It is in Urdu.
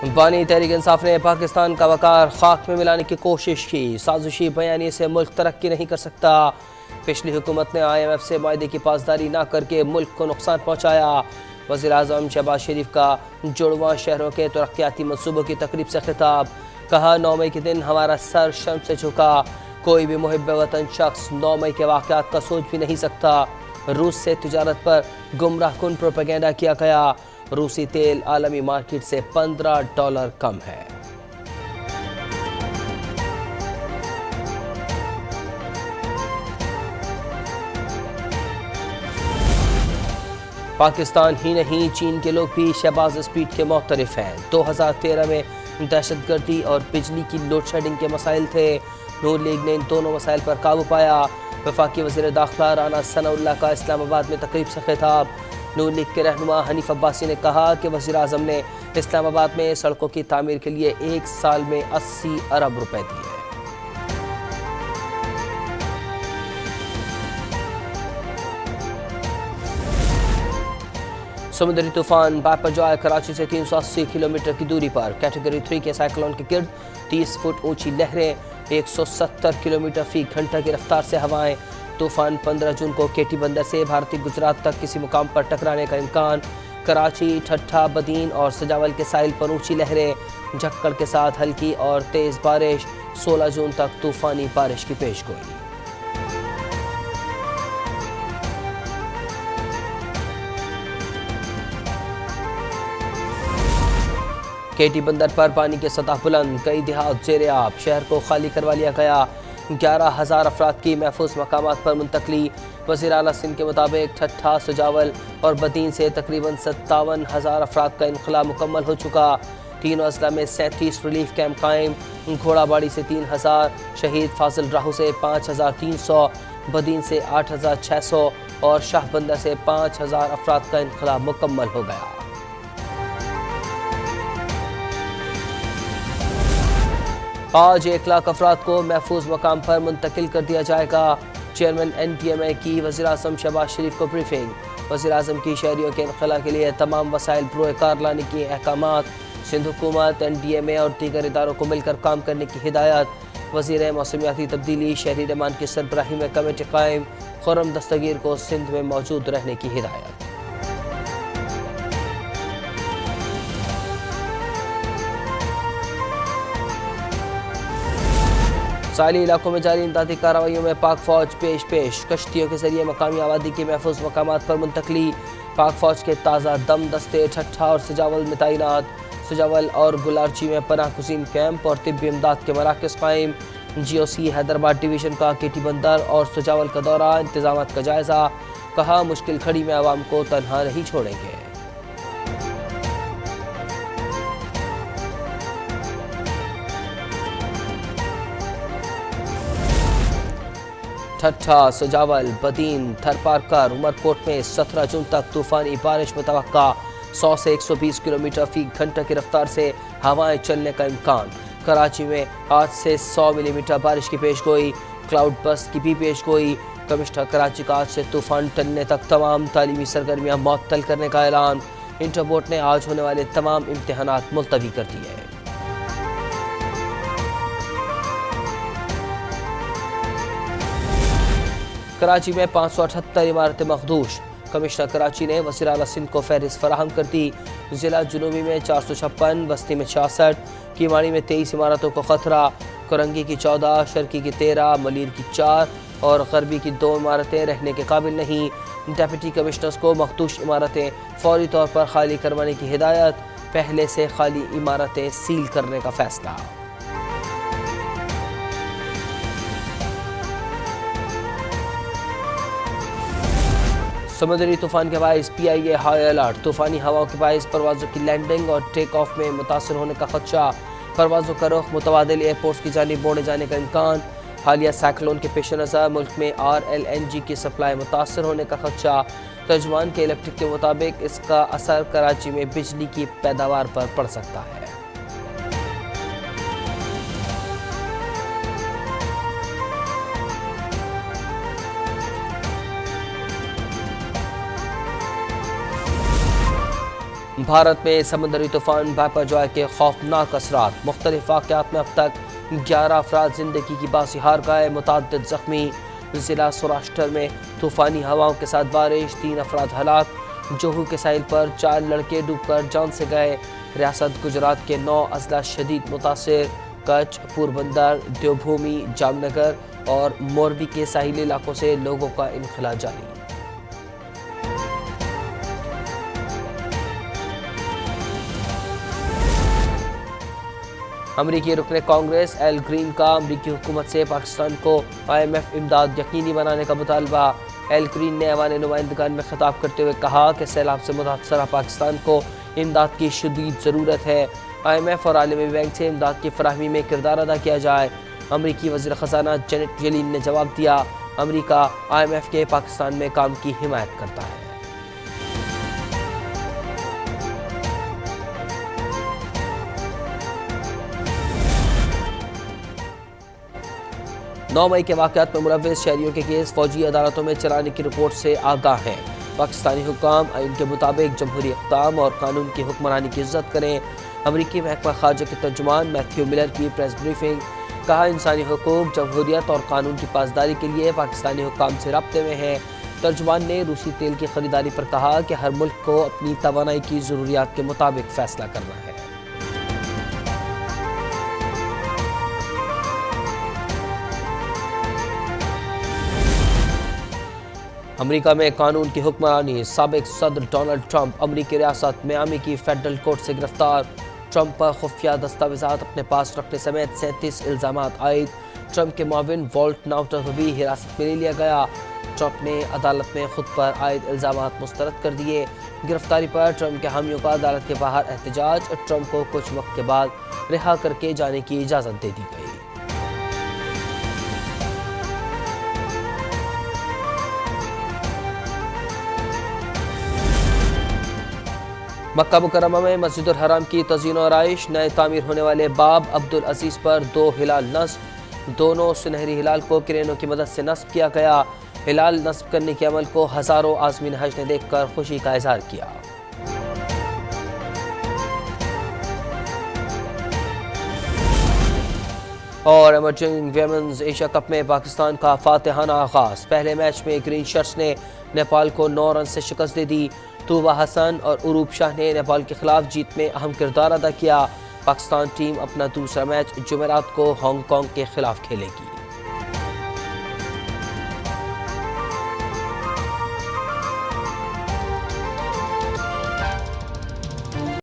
بانی تحریک انصاف نے پاکستان کا وقار خاک میں ملانے کی کوشش کی، سازشی بیانیے سے ملک ترقی نہیں کر سکتا۔ پچھلی حکومت نے IMF سے معاہدے کی پاسداری نہ کر کے ملک کو نقصان پہنچایا۔ وزیر اعظم شہباز شریف کا جڑواں شہروں کے ترقیاتی منصوبوں کی تقریب سے خطاب، کہا 9 مئی کے دن ہمارا سر شرم سے جھکا، کوئی بھی محب وطن شخص 9 مئی کے واقعات کا سوچ بھی نہیں سکتا۔ روس سے تجارت پر گمراہ کن پروپیگنڈا کیا گیا، روسی تیل عالمی مارکیٹ سے $15 کم ہے۔ پاکستان ہی نہیں، چین کے لوگ بھی شہباز اسپیڈ کے معترف ہیں۔ 2013 میں دہشت گردی اور بجلی کی لوڈ شیڈنگ کے مسائل تھے، نون لیگ نے ان دونوں مسائل پر قابو پایا۔ وفاقی وزیر داخلہ رانا ثناء اللہ کا اسلام آباد میں تقریب سے خطاب، نون لیگ کے رہنما حنیف عباسی نے کہا کہ وزیر اعظم نے اسلام آباد میں سڑکوں کی تعمیر کے لیے 1 سال میں 80 ارب روپے دیے۔ سمندری طوفان باپرجوائے کراچی سے 380 کلومیٹر کی دوری پر، کیٹیگری 3 کے سائیکلون کے گرد 30 فٹ اونچی لہریں، 170 کلومیٹر فی گھنٹہ کی رفتار سے ہوائیں۔ طوفان 15 جون کو کیٹی بندر سے بھارتی گجرات تک کسی مقام پر ٹکرانے کا امکان۔ کراچی، ٹھٹھہ، بدین اور سجاول کے ساحل پر اونچی لہریں، جھکڑ کے ساتھ ہلکی اور تیز بارش۔ 16 جون تک طوفانی بارش کی پیشگوئی۔ کیٹی بندر پر پانی کی سطح بلند، کئی دیہات زیر آب، شہر کو خالی کروا لیا گیا۔ 11,000 افراد کی محفوظ مقامات پر منتقلی۔ وزیر اعلیٰ سندھ کے مطابق ٹھٹھہ، سجاول اور بدین سے تقریباً 57,000 افراد کا انخلاء مکمل ہو چکا۔ تینوں اضلاع میں 37 ریلیف کیمپ قائم۔ گھوڑا باڑی سے 3,000، شہید فاضل راہو سے 5,300، بدین سے 8,600 اور شاہ بندر سے 5,000 افراد کا انخلاء مکمل ہو گیا۔ آج 1 لاکھ افراد کو محفوظ مقام پر منتقل کر دیا جائے گا، چیئرمین NDMA کی وزیر اعظم شہباز شریف کو بریفنگ۔ وزیر اعظم کی شہریوں کے انخلاء کے لیے تمام وسائل بروئے کار لانے کی احکامات، سندھ حکومت، NDMA اور دیگر اداروں کو مل کر کام کرنے کی ہدایت۔ وزیر موسمیاتی تبدیلی شہری امان کی سربراہی میں کمیٹی قائم، خرم دستگیر کو سندھ میں موجود رہنے کی ہدایت۔ ساحلی علاقوں میں جاری امدادی کارروائیوں میں پاک فوج پیش کشتیوں کے ذریعے مقامی آبادی کے محفوظ مقامات پر منتقلی۔ پاک فوج کے تازہ دم دستے ٹھٹھہ اور سجاول میں تعینات، سجاول اور گلارچی میں پناہ گزین کیمپ اور طبی امداد کے مراکز قائم۔ GOC حیدرآباد ڈویژن کا کیٹی بندر اور سجاول کا دورہ، انتظامات کا جائزہ، کہا مشکل گھڑی میں عوام کو تنہا نہیں چھوڑیں گے۔ ٹھٹھہ، سجاول، بدین، تھرپارکر، عمرکوٹ میں 17 جون تک طوفانی بارش متوقع، 100 سے 120 کلومیٹر فی گھنٹہ کی رفتار سے ہوائیں چلنے کا امکان۔ کراچی میں 8 سے 100 ملی میٹر بارش کی پیشگوئی، کلاؤڈ بسٹ کی بھی پیشگوئی۔ کمشنر کراچی کا آج سے طوفان ٹلنے تک تمام تعلیمی سرگرمیاں معطل کرنے کا اعلان، انٹر بورڈ نے آج ہونے والے تمام امتحانات ملتوی کر دیے۔ کراچی میں 578 عمارتیں مخدوش، کمشنر کراچی نے وزیر اعلیٰ سندھ کو فہرست فراہم کر دی۔ ضلع جنوبی میں 456، بستی میں 66، کیماڑی میں 23 عمارتوں کو خطرہ، کرنگی کی 14، شرکی کی 13، ملیر کی 4 اور غربی کی 2 عمارتیں رہنے کے قابل نہیں۔ ڈپٹی کمشنرز کو مخدوش عمارتیں فوری طور پر خالی کروانے کی ہدایت، پہلے سے خالی عمارتیں سیل کرنے کا فیصلہ۔ سمندری طوفان کے باعث PIA ہائی الرٹ، طوفانی ہواؤں کے باعث پروازوں کی لینڈنگ اور ٹیک آف میں متاثر ہونے کا خدشہ، پروازوں کا رخ متبادل ایئرپورٹس کی جانب موڑے جانے کا امکان۔ حالیہ سائیکلون کے پیش نظر ملک میں RLNG کی سپلائی متاثر ہونے کا خدشہ، ترجمان کے الیکٹرک کے مطابق اس کا اثر کراچی میں بجلی کی پیداوار پر پڑ سکتا ہے۔ بھارت میں سمندری طوفان باپاجوائے کے خوفناک اثرات، مختلف واقعات میں اب تک 11 افراد زندگی کی باسی ہار گئے، متعدد زخمی۔ ضلع سوراشٹر میں طوفانی ہواؤں کے ساتھ بارش، 3 افراد ہلاک۔ جوہو کے ساحل پر 4 لڑکے ڈوب کر جان سے گئے۔ ریاست گجرات کے 9 اضلاع شدید متاثر، کچھ، پوربندر، دیوبھومی، جام نگر اور موربی کے ساحلی علاقوں سے لوگوں کا انخلاء جاری۔ امریکی رکن کانگریس ایل گرین کا امریکی حکومت سے پاکستان کو IMF امداد یقینی بنانے کا مطالبہ۔ ایل گرین نے ایوان نمائندگان میں خطاب کرتے ہوئے کہا کہ سیلاب سے متاثرہ پاکستان کو امداد کی شدید ضرورت ہے۔ IMF اور عالمی بینک سے امداد کی فراہمی میں کردار ادا کیا جائے۔ امریکی وزیر خزانہ جینٹ یلین نے جواب دیا، امریکہ IMF کے پاکستان میں کام کی حمایت کرتا ہے۔ نو مئی کے واقعات میں ملوث شہریوں کے کیس فوجی عدالتوں میں چلانے کی رپورٹ سے آگاہ ہیں۔ پاکستانی حکام آئین کے مطابق جمہوری اقدام اور قانون کی حکمرانی کی عزت کریں۔ امریکی محکمہ خارجہ کے ترجمان میتھیو ملر کی پریس بریفنگ، کہا انسانی حقوق، جمہوریت اور قانون کی پاسداری کے لیے پاکستانی حکام سے رابطے میں ہیں۔ ترجمان نے روسی تیل کی خریداری پر کہا کہ ہر ملک کو اپنی توانائی کی ضروریات کے مطابق فیصلہ کرنا ہے۔ امریکہ میں قانون کی حکمرانی، سابق صدر ڈونلڈ ٹرمپ امریکی ریاست میامی کی فیڈرل کورٹ سے گرفتار۔ ٹرمپ پر خفیہ دستاویزات اپنے پاس رکھنے سمیت 37 الزامات عائد۔ ٹرمپ کے معاون والٹ ناؤٹر کو بھی حراست میں لے لیا گیا۔ ٹرمپ نے عدالت میں خود پر عائد الزامات مسترد کر دیے۔ گرفتاری پر ٹرمپ کے حامیوں کا عدالت کے باہر احتجاج، ٹرمپ کو کچھ وقت کے بعد رہا کر کے جانے کی اجازت دے دی گئی۔ مکہ مکرمہ میں مسجد الحرام کی تزئین و آرائش، نئے تعمیر ہونے والے باب عبدالعزیز پر 2 ہلال نصب۔ دونوں سنہری ہلال کو کرینوں کی مدد سے نصب کیا گیا۔ ہلال نصب کرنے کے عمل کو ہزاروں عازمین حج نے دیکھ کر خوشی کا اظہار کیا۔ اور ایمرجنگ ویمنز ایشیا کپ میں پاکستان کا فاتحانہ آغاز۔ پہلے میچ میں گرین شرٹس نے نیپال کو 9 رن سے شکست دے دی۔ طوبہ حسن اور عروب شاہ نے نیپال کے خلاف جیت میں اہم کردار ادا کیا۔ پاکستان ٹیم اپنا دوسرا میچ جمعرات کو ہانگ کانگ کے خلاف کھیلے گی۔